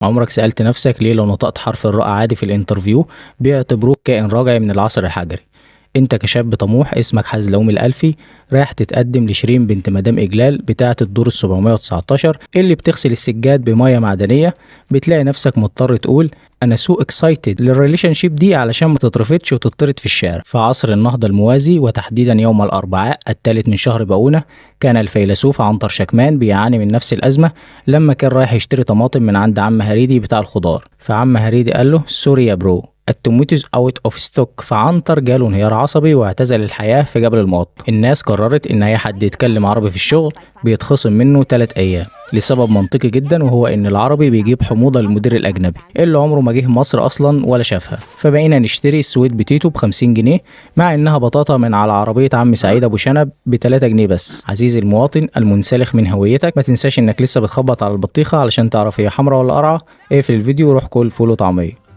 عمرك سألت نفسك ليه لو نطقت حرف الراء عادي في الانترفيو بيعتبروك كائن راجعي من العصر الحجري؟ انت كشاب طموح اسمك حزلوم الألفي رايح تتقدم لشيرين بنت مدام إجلال بتاعة الدور ال 719 اللي بتغسل السجاد بمية معدنية. بتلاقي نفسك مضطر تقول انا سو اكسايتد للريليشن شيب دي علشان ما تترفضش وتطرد في الشارع. في عصر النهضة الموازي وتحديدا يوم الأربعاء الثالث من شهر بقونة كان الفيلسوف عنتر شكمان بيعاني من نفس الأزمة لما كان رايح يشتري طماطم من عند عم هريدي بتاع الخضار، فعم هريدي قال له سوري يا برو التوميتوز اوت اوف ستوك، فعنتر جاله انهيار عصبي واعتزل الحياة في جبل المقط. الناس قررت ان اي حد يتكلم عربي في الشغل بيتخصم منه 3 ايام لسبب منطقي جدا، وهو ان العربي بيجيب حموضة للمدير الاجنبي اللي عمره ما جه مصر اصلا ولا شافها. فبقينا نشتري السويت بوتيتو ب50 جنيه مع انها بطاطا من على عربية عم سعيد ابو شنب ب3 جنيه بس. عزيزي المواطن المنسلخ من هويتك، ما تنساش انك لسه بتخبط على البطيخة علشان تعرف هي حمرا ولا قرعة. اقفل الفيديو وروح كل فول وطعمية.